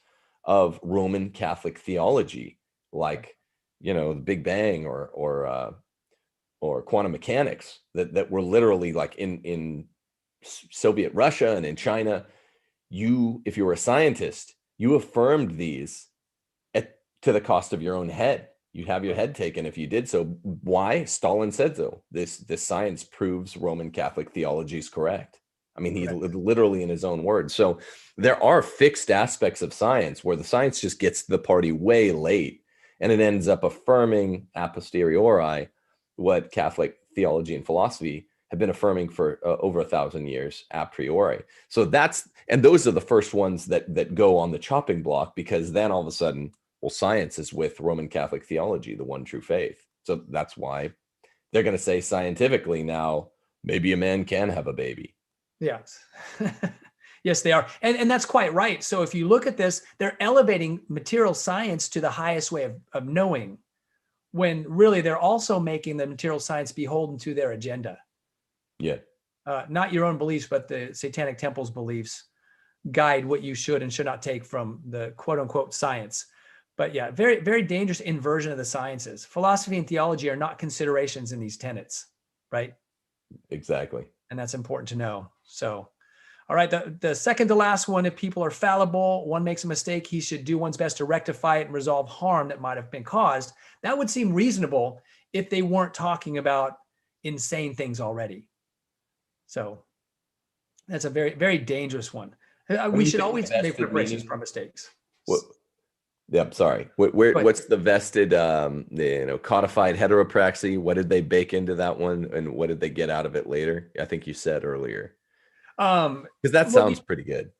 of Roman Catholic theology, like, the Big Bang or quantum mechanics that were literally like in Soviet Russia and in China. If you were a scientist, you affirmed these to the cost of your own head. You'd have your head taken if you did so. Why? Stalin said so. This science proves Roman Catholic theology is correct. I mean, he literally in his own words. So there are fixed aspects of science where the science just gets to the party way late, and it ends up affirming a posteriori what Catholic theology and philosophy have been affirming for over 1,000 years a priori. So those are the first ones that go on the chopping block, because then all of a sudden, well, science is with Roman Catholic theology, the one true faith. So that's why they're going to say scientifically now, maybe a man can have a baby. Yes. Yes, they are. And that's quite right. So if you look at this, they're elevating material science to the highest way of knowing, when really they're also making the material science beholden to their agenda. Yeah. Not your own beliefs, but the Satanic Temple's beliefs guide what you should and should not take from the quote unquote science. But yeah, very, very dangerous inversion of the sciences. Philosophy and theology are not considerations in these tenets, right? Exactly. And that's important to know. So, all right, the second to last one, if people are fallible, one makes a mistake, he should do one's best to rectify it and resolve harm that might have been caused. That would seem reasonable if they weren't talking about insane things already. So that's a very, very dangerous one. We should always make preparations for mistakes. What? Yeah, I'm sorry. What's the vested, codified heteropraxy? What did they bake into that one, and what did they get out of it later? I think you said earlier. Because that sounds pretty good.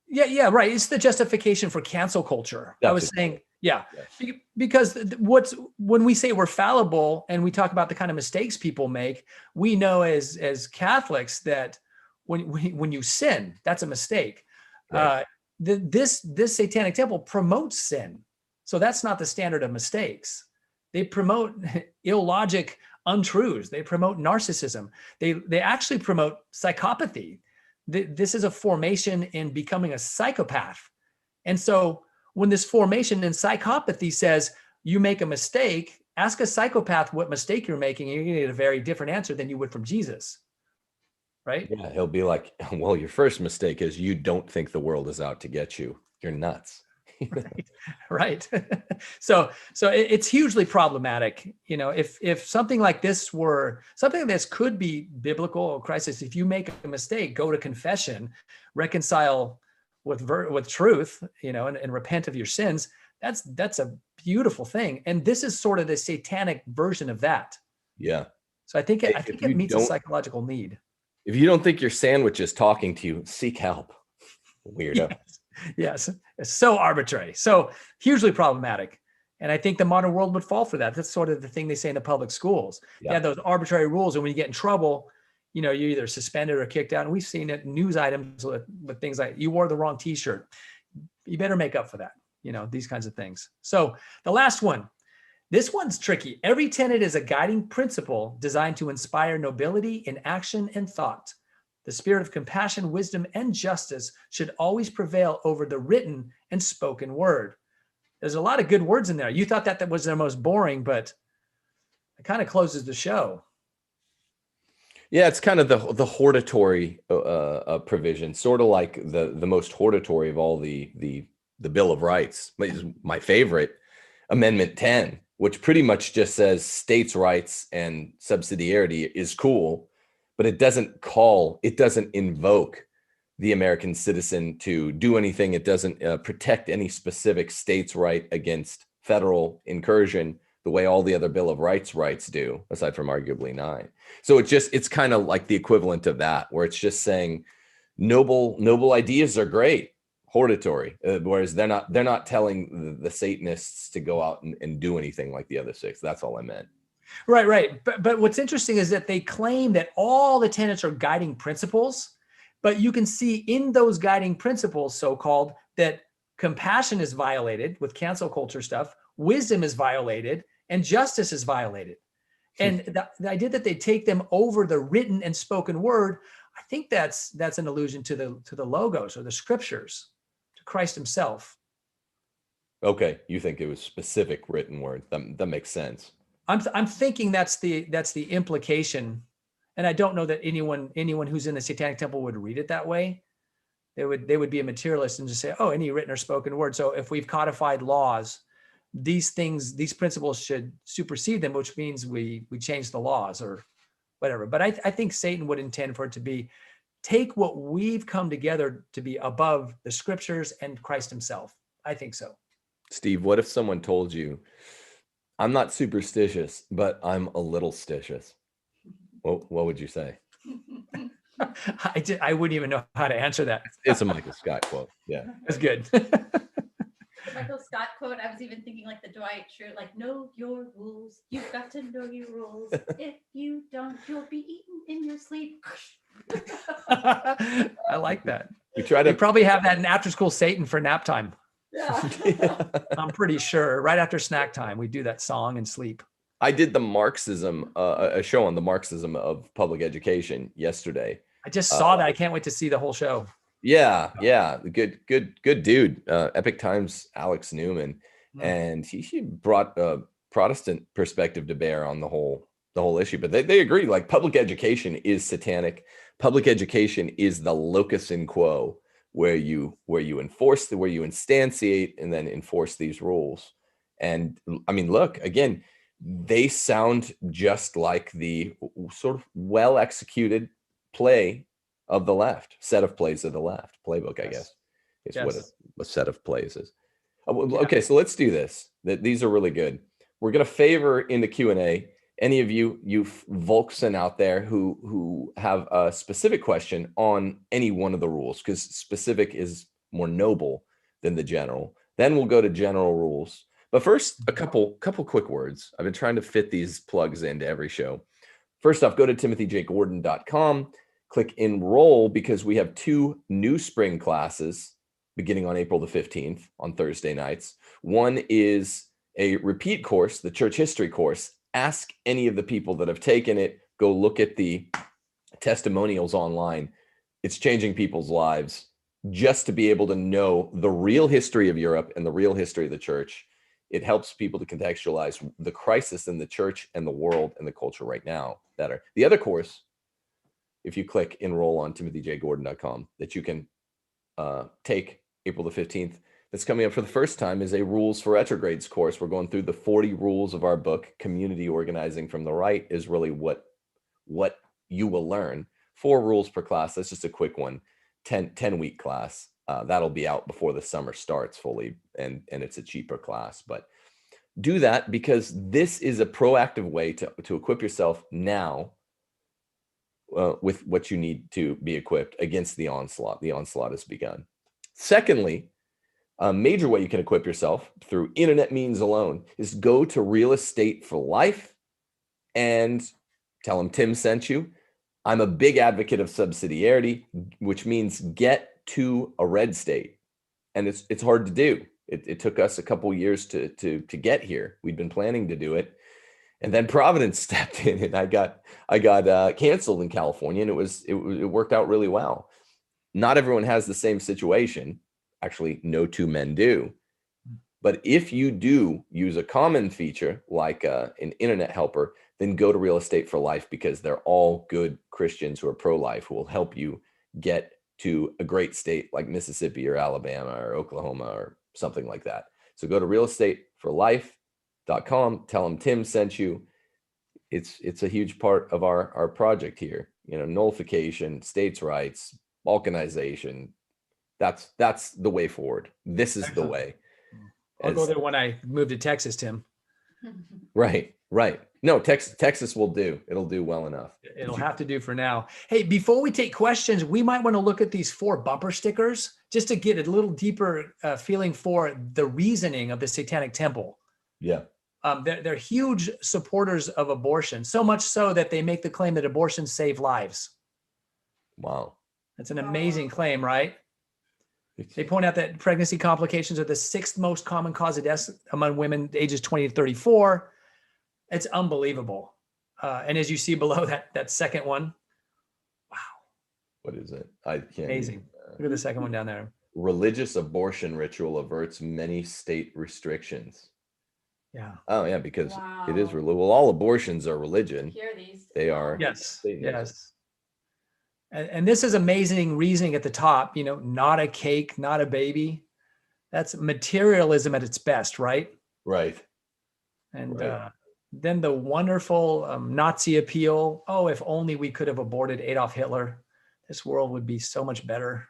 Yeah, right. It's the justification for cancel culture. I was saying, yeah, because when we say we're fallible and we talk about the kind of mistakes people make, we know as Catholics that when you sin, that's a mistake. Right. This Satanic Temple promotes sin. So that's not the standard of mistakes. They promote illogic untruths. They promote narcissism. They actually promote psychopathy. This is a formation in becoming a psychopath. And so when this formation in psychopathy says you make a mistake, ask a psychopath what mistake you're making, and you're going to get a very different answer than you would from Jesus. Right? Yeah, he'll be like, well, your first mistake is you don't think the world is out to get you. You're nuts. Right. So it's hugely problematic. If something like this were something this could be biblical, Christ says, if you make a mistake, go to confession, reconcile with truth, and repent of your sins. That's a beautiful thing. And this is sort of the satanic version of that. Yeah. So I think it meets a psychological need. If you don't think your sandwich is talking to you, seek help. Weirdo. Yes. It's so arbitrary, so hugely problematic. And I think the modern world would fall for that. That's sort of the thing they say in the public schools. Yeah. They have those arbitrary rules. And when you get in trouble, you're either suspended or kicked out. And we've seen it in news items with things like, you wore the wrong t-shirt. You better make up for that. These kinds of things. So the last one, this one's tricky. Every tenet is a guiding principle designed to inspire nobility in action and thought. The spirit of compassion, wisdom, and justice should always prevail over the written and spoken word. There's a lot of good words in there. You thought that was the most boring, but it kind of closes the show. Yeah, it's kind of the hortatory provision, sort of like the most hortatory of all the Bill of Rights. My favorite, Amendment 10, which pretty much just says states' rights and subsidiarity is cool, but it doesn't invoke the American citizen to do anything. It doesn't protect any specific state's right against federal incursion the way all the other Bill of Rights do, aside from arguably 9. So it's kind of like the equivalent of that, where it's just saying noble ideas are great, hortatory, whereas they're not telling the Satanists to go out and do anything like the other 6. That's all I meant. Right. But what's interesting is that they claim that all the tenets are guiding principles, but you can see in those guiding principles, so-called, that compassion is violated with cancel culture stuff, wisdom is violated, and justice is violated. And the idea that they take them over the written and spoken word, I think that's an allusion to the logos or the scriptures, to Christ himself. Okay, you think it was specific written word. That makes sense. I'm thinking that's the implication, and I don't know that anyone who's in the Satanic Temple would read it that way. They would be a materialist and just say, oh, any written or spoken word. So if we've codified laws, these principles should supersede them, which means we change the laws or whatever. But I think Satan would intend for it to be, take what we've come together to be above the scriptures and Christ himself. I think so. Steve, what if someone told you, I'm not superstitious, but I'm a little stitious? What would you say? I wouldn't even know how to answer that. It's a Michael Scott quote. Yeah. That's good. Michael Scott quote. I was even thinking like the Dwight Schrute, like, know your rules. You've got to know your rules. If you don't, you'll be eaten in your sleep. I like that. We probably have that in After School Satan for nap time. Yeah. I'm pretty sure right after snack time, we do that song and sleep. I did the Marxism, a show on the Marxism of public education yesterday. I just saw that. I can't wait to see the whole show. Yeah. Good dude. Epic Times, Alex Newman. And he brought a Protestant perspective to bear on the whole issue. But they agree, like, public education is satanic. Public education is the locus in quo, where you instantiate and then enforce these rules. And I mean, look, again, they sound just like the sort of well-executed play of the left, set of plays of the left, playbook, I guess, is what a set of plays is. Okay, so let's do this. These are really good. We're going to favor in the Q&A any of you Volksen out there who have a specific question on any one of the rules, because specific is more noble than the general. Then we'll go to general rules. But first, a couple quick words. I've been trying to fit these plugs into every show. First off, go to timothyjgordon.com, click enroll, because we have 2 new spring classes beginning on April the 15th on Thursday nights. One is a repeat course, the church history course. Ask any of the people that have taken it. Go look at the testimonials online. It's changing people's lives just to be able to know the real history of Europe and the real history of the church. It helps people to contextualize the crisis in the church and the world and the culture right now better. The other course, if you click enroll on timothyjgordon.com, that you can take April the 15th, that's coming up for the first time, is a Rules for Retrogrades course. We're going through the 40 rules of our book. Community organizing from the right is really what you will learn. 4 rules per class. That's just a quick one. 10-week class. That'll be out before the summer starts fully, and it's a cheaper class. But do that, because this is a proactive way to equip yourself now with what you need to be equipped against the onslaught. The onslaught has begun. Secondly, a major way you can equip yourself through internet means alone is go to Real Estate for Life and tell them Tim sent you. I'm a big advocate of subsidiarity, which means get to a red state. And it's hard to do. It took us a couple years to get here. We'd been planning to do it. And then Providence stepped in, and I got canceled in California, and it worked out really well. Not everyone has the same situation. Actually, no 2 men do. But if you do use a common feature like an internet helper, then go to Real Estate for Life, because they're all good Christians who are pro-life, who will help you get to a great state like Mississippi or Alabama or Oklahoma or something like that. So go to realestateforlife.com, tell them Tim sent you. It's a huge part of our project here. nullification, states' rights, balkanization. That's the way forward. This is the Excellent. way. I'll go there when I move to Texas, Tim. Right. No, Texas will do. It'll do well enough. It'll have to do for now. Hey, before we take questions, we might want to look at these 4 bumper stickers just to get a little deeper feeling for the reasoning of the Satanic Temple. Yeah. They're huge supporters of abortion, so much so that they make the claim that abortions save lives. Wow. That's an amazing claim, right? They point out that pregnancy complications are the 6th most common cause of death among women ages 20 to 34. It's unbelievable. And as you see below that second one, wow. What is it? I can't. Amazing. Look at the second one down there. Religious abortion ritual averts many state restrictions. Yeah. Oh yeah, because it is religion. Well, all abortions are religion. Hear these. They are. Yes. Satanism. Yes. And this is amazing reasoning at the top, not a cake, not a baby. That's materialism at its best, right? Right. And Right. then the wonderful Nazi appeal. Oh, if only we could have aborted Adolf Hitler, this world would be so much better.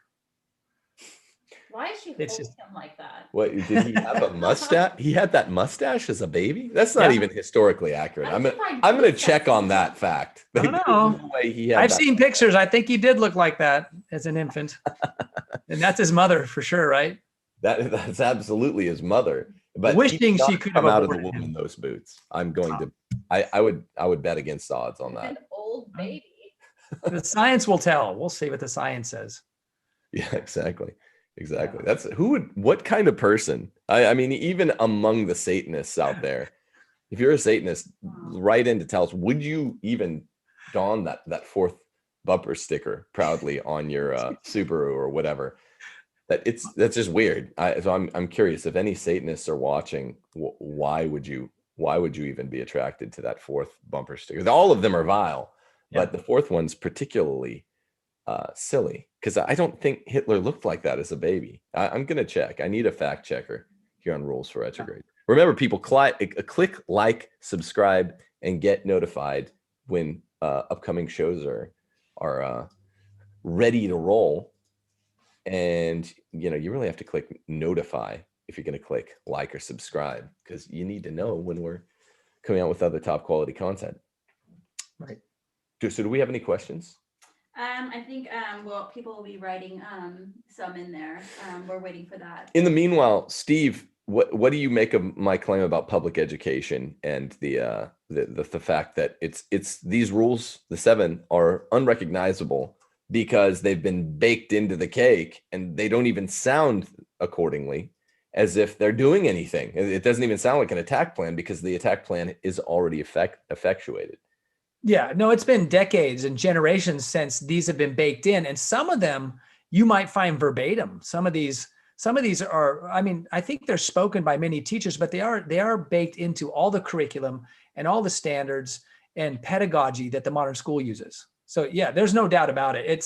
Why is she It's holding just- him like that? What did he have a mustache? He had that mustache as a baby? That's not Yeah. even historically accurate. I'm surprised going to he's check got on that fact. I don't There's know. no way he had I've that. seen pictures. I think he did look like that as an infant. And that's his mother for sure, right? That's absolutely his mother. But he Wishing did not she could come have out of the aborted womb him. in those boots. I'm going to. I would bet against odds on It's that. an old baby. The science will tell. We'll see what the science says. Yeah, exactly. That's what kind of person? I mean, even among the Satanists out there, if you're a Satanist, write in to tell us, would you even don that 4th bumper sticker proudly on your Subaru or whatever? That's just weird. So I'm curious if any Satanists are watching, why would you even be attracted to that 4th bumper sticker? All of them are vile, but the 4th one's particularly silly because I don't think Hitler looked like that as a baby. I'm gonna check. I need a fact checker here on Rules for Retrograde. Remember, people, click like, subscribe, and get notified when upcoming shows are ready to roll. And you really have to click notify if you're going to click like or subscribe, because you need to know when we're coming out with other top quality content. Right. So do we have any questions? I think people will be writing some in there. We're waiting for that. In the meanwhile, Steve, what do you make of my claim about public education and the fact that it's these rules, the 7, are unrecognizable because they've been baked into the cake and they don't even sound accordingly as if they're doing anything. It doesn't even sound like an attack plan because the attack plan is already effectuated. Yeah, no, it's been decades and generations since these have been baked in, and some of them you might find verbatim. Some of these are, I mean, I think they're spoken by many teachers, but they are baked into all the curriculum and all the standards and pedagogy that the modern school uses. So yeah, there's no doubt about it.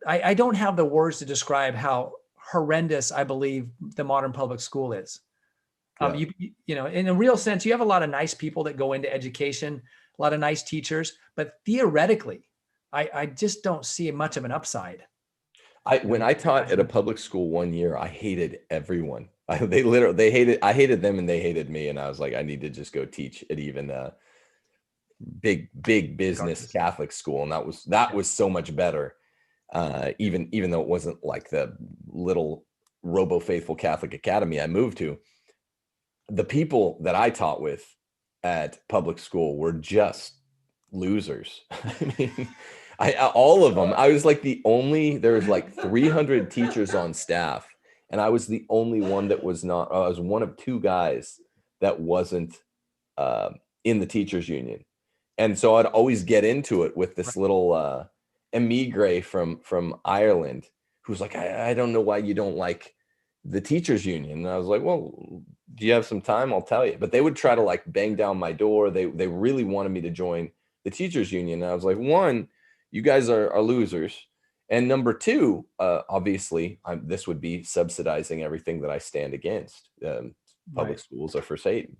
I don't have the words to describe how horrendous I believe the modern public school is. Yeah. In a real sense, you have a lot of nice people that go into education, a lot of nice teachers, but theoretically, I just don't see much of an upside. When I taught at a public school one year, I hated everyone. I hated them and they hated me. And I was like, I need to just go teach at even big business Catholic school. And that was so much better. Even though it wasn't like the little Robo Faithful Catholic Academy I moved to, the people that I taught with at public school were just losers. I mean, all of them. I was like there was like 300 teachers on staff, and I was the only one that was not. I was one of 2 guys that wasn't in the teachers union, and so I'd always get into it with this little emigre from Ireland who's like, I don't know why you don't like the teachers union. And I was like, well, do you have some time? I'll tell you. But they would try to like bang down my door. They really wanted me to join the teachers union. And I was like, 1, you guys are losers. And number 2, obviously, this would be subsidizing everything that I stand against. Public schools are for Satan.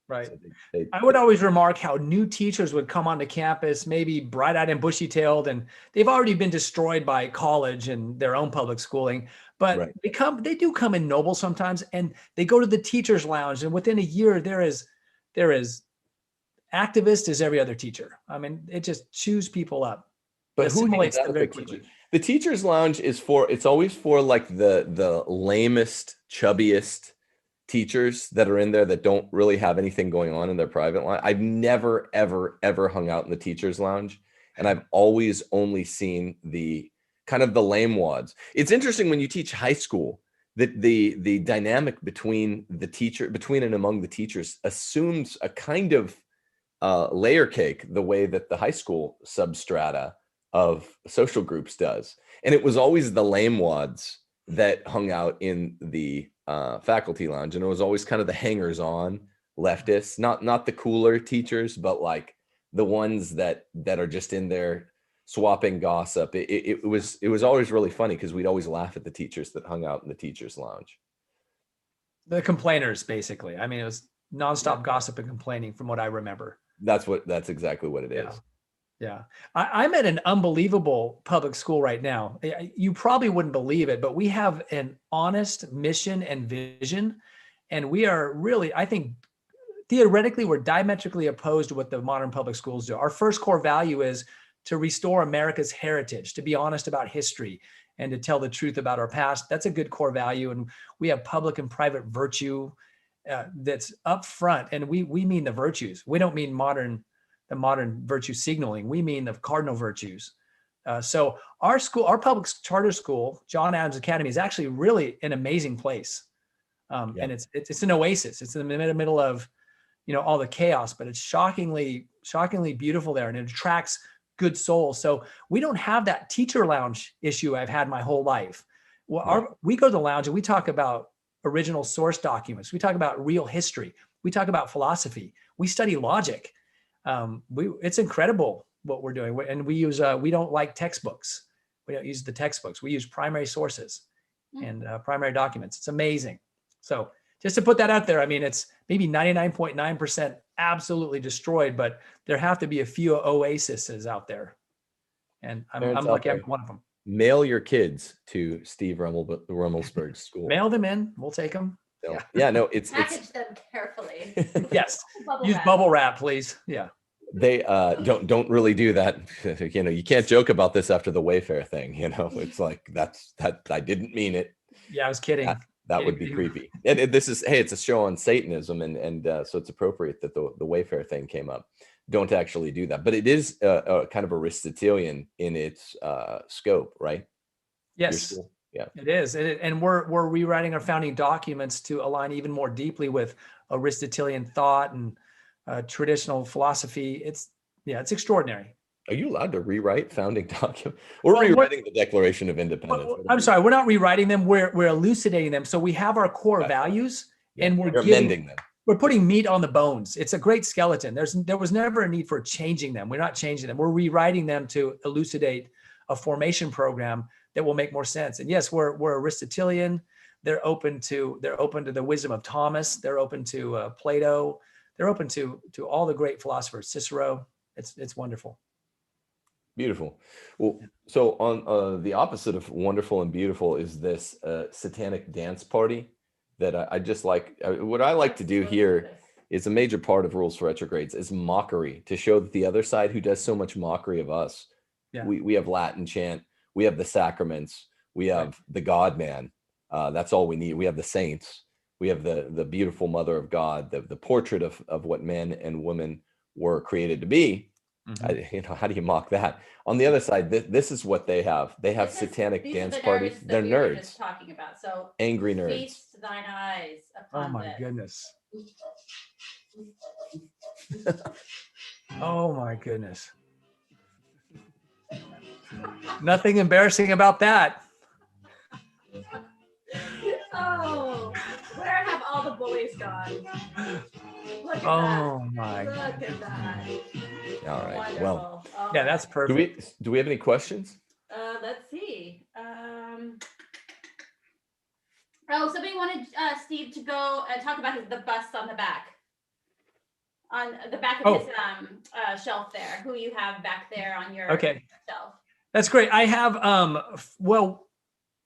Right. So I would always remark how new teachers would come onto campus, maybe bright-eyed and bushy-tailed, and they've already been destroyed by college and their own public schooling. But Right. they do come in noble sometimes, and they go to the teachers' lounge, and within a year, there is activist as every other teacher. I mean, it just chews people up. But who hangs Assimilates out them at very the quickly. teachers? The teachers' lounge is it's always for like the lamest, chubbiest teachers that are in there that don't really have anything going on in their private life. I've never, ever, ever hung out in the teachers' lounge, and I've always only seen the kind of the lame wads. It's interesting when you teach high school that the dynamic between and among the teachers assumes a kind of layer cake, the way that the high school substrata of social groups does. And it was always the lame wads that hung out in the faculty lounge, and it was always kind of the hangers-on leftists, not the cooler teachers, but like the ones that are just in there swapping gossip. It was always really funny because we'd always laugh at the teachers that hung out in the teachers' lounge. The complainers, basically. I mean, it was nonstop gossip and complaining, from what I remember. That's exactly what it is. Yeah. I'm at an unbelievable public school right now. You probably wouldn't believe it, but we have an honest mission and vision. And we are really, I think, theoretically, we're diametrically opposed to what the modern public schools do. Our first core value is to restore America's heritage, to be honest about history, and to tell the truth about our past. That's a good core value. And we have public and private virtue that's up front. And we mean the virtues. We don't mean the modern virtue signaling. We mean the cardinal virtues. So our public charter school, John Adams Academy, is actually really an amazing place. And it's an oasis. It's in the middle of, all the chaos, but it's shockingly beautiful there, and it attracts good souls. So we don't have that teacher lounge issue I've had my whole life. Well, we go to the lounge and we talk about original source documents. We talk about real history. We talk about philosophy. We study logic. It's incredible what we're doing. And we use, we don't like textbooks. We don't use the textbooks. We use primary sources and primary documents. It's amazing. So just to put that out there, I mean, it's maybe 99.9% absolutely destroyed, but there have to be a few oases out there. And I'm lucky I'm one of them. Mail your kids to Steve Rummelsberg's school. Mail them in. We'll take them. So, no, it's package them carefully. Yes. Use bubble wrap, please. Yeah. They don't really do that. You can't joke about this after the Wayfair thing. It's like that I didn't mean it. Yeah, I was kidding. That would be creepy. And it's a show on Satanism, and so it's appropriate that the Wayfair thing came up. Don't actually do that, but it is a kind of Aristotelian in its scope, right? Yes. Yeah, it is. And we're rewriting our founding documents to align even more deeply with Aristotelian thought and traditional philosophy. It's extraordinary. Are you allowed to rewrite founding documents? We're rewriting the Declaration of Independence. I'm sorry, we're not rewriting them. We're elucidating them. So we have our core values, and we're amending them. We're putting meat on the bones. It's a great skeleton. There was never a need for changing them. We're not changing them. We're rewriting them to elucidate a formation program that will make more sense. And yes, we're Aristotelian. They're open to the wisdom of Thomas. They're open to Plato. They're open to all the great philosophers. Cicero. It's wonderful. Beautiful. Well, so on the opposite of wonderful and beautiful is this satanic dance party that I just like. What I like to do here is a major part of Rules for Retrogrades is mockery, to show that the other side, who does so much mockery of us, we have Latin chant, we have the sacraments, we have the God man. That's all we need. We have the saints. We have the beautiful Mother of God, the portrait of what men and women were created to be. How do you mock that? On the other side, this is what they have. They have satanic dance parties. They're nerds. Just talking about. So angry nerds. Feast thine eyes upon Oh my this. goodness. Oh my goodness. Nothing embarrassing about that. Oh, where have all the bullies gone? Look at that. Oh my. Look at that. All right. Wonderful. Well, yeah, that's perfect. Do we have any questions? Let's see. Somebody wanted Steve to go and talk about the bust on the back. on the back Oh. of his shelf there, who you have back there on your Okay. shelf. That's great. I have, well,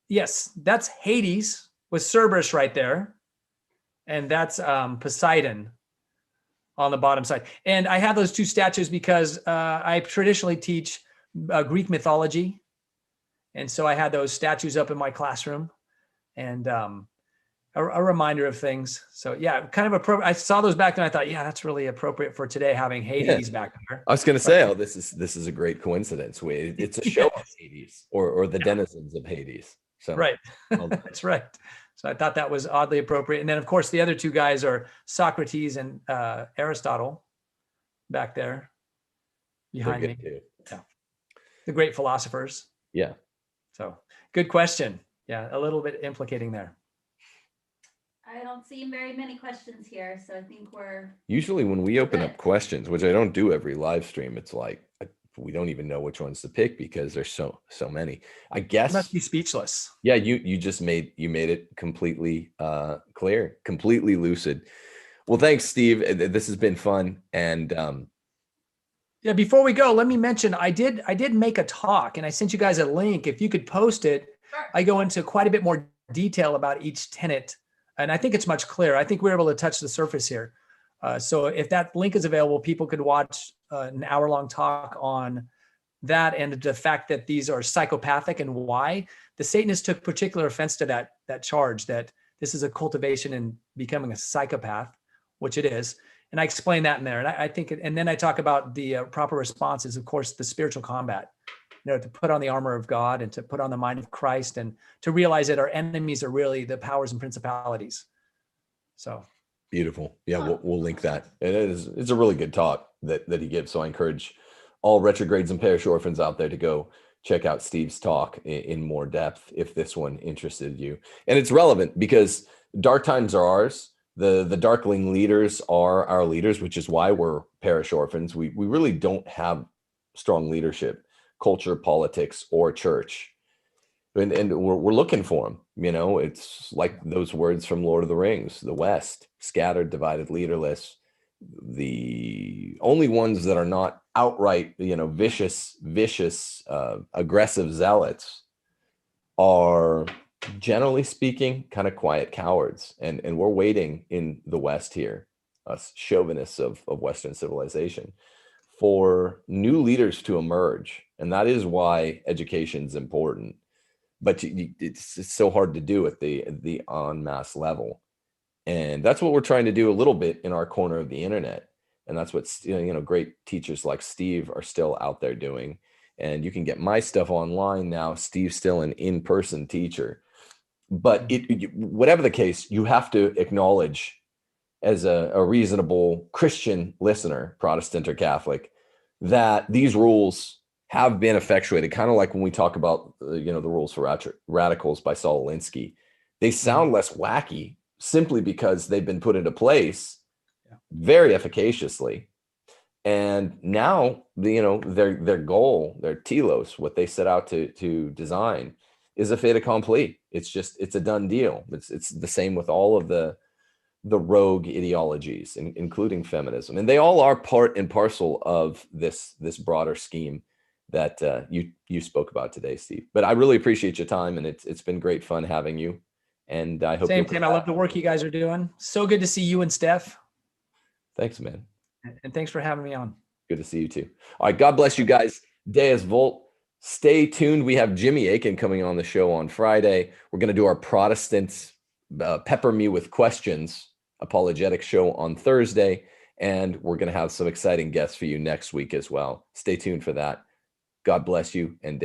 yes, that's Hades with Cerberus right there. And that's Poseidon on the bottom side. And I have those two statues because I traditionally teach Greek mythology. And so I had those statues up in my classroom, and a reminder of things. So yeah, kind of appropriate. I saw those back then. I thought, yeah, that's really appropriate for today, having Hades back there. I was going to say, oh, this is a great coincidence. It's a show on Hades or the denizens of Hades. So Right. That's right. So I thought that was oddly appropriate. And then of course the other two guys are Socrates and Aristotle back there behind me. Too. Yeah. The great philosophers. Yeah. So good question. Yeah. A little bit implicating there. I don't see very many questions here, so I think we're Usually when we open up questions, which I don't do every live stream, it's like we don't even know which ones to pick because there's so many. I guess You must be speechless. Yeah, you just made it completely clear, completely lucid. Well, thanks, Steve. This has been fun. And yeah, before we go, let me mention I did make a talk, and I sent you guys a link. If you could post it, Sure. I go into quite a bit more detail about each tenet, and I think it's much clearer. I think we're able to touch the surface here. So if that link is available, people could watch an hour-long talk on that and the fact that these are psychopathic and why. The Satanists took particular offense to that charge that this is a cultivation in becoming a psychopath, which it is. And I explain that in there. And I think, and then I talk about the proper responses, of course, the spiritual combat, to put on the armor of God and to put on the mind of Christ and to realize that our enemies are really the powers and principalities. So. Beautiful. Yeah, we'll link that. It's a really good talk that he gives. So I encourage all retrogrades and parish orphans out there to go check out Steve's talk in more depth if this one interested you. And it's relevant because dark times are ours. The darkling leaders are our leaders, which is why we're parish orphans. We really don't have strong leadership, culture, politics, or church. And we're looking for them. It's like those words from Lord of the Rings: the West, scattered, divided, leaderless. The only ones that are not outright, vicious, aggressive zealots are, generally speaking, kind of quiet cowards. And we're waiting in the West here, us chauvinists of Western civilization, for new leaders to emerge. And that is why education is important. But it's so hard to do at the en masse level. And that's what we're trying to do a little bit in our corner of the internet. And that's what, great teachers like Steve are still out there doing. And you can get my stuff online now. Steve's still an in-person teacher. But whatever the case, you have to acknowledge as a reasonable Christian listener, Protestant or Catholic, that these rules have been effectuated, kind of like when we talk about, the rules for radicals by Saul Alinsky. They sound less wacky simply because they've been put into place very efficaciously. And now, their goal, their telos, what they set out to design, is a fait accompli. It's a done deal. It's the same with all of the rogue ideologies, including feminism. And they all are part and parcel of this broader scheme that you spoke about today, Steve. But I really appreciate your time, and it's been great fun having you. And I hope Same time. I love the work you guys are doing. So good to see you and Steph. Thanks, man. And thanks for having me on. Good to see you too. All right. God bless you guys. Deus Volt. Stay tuned. We have Jimmy Aiken coming on the show on Friday. We're going to do our Protestant Pepper Me with Questions apologetic show on Thursday. And we're going to have some exciting guests for you next week as well. Stay tuned for that. God bless you. And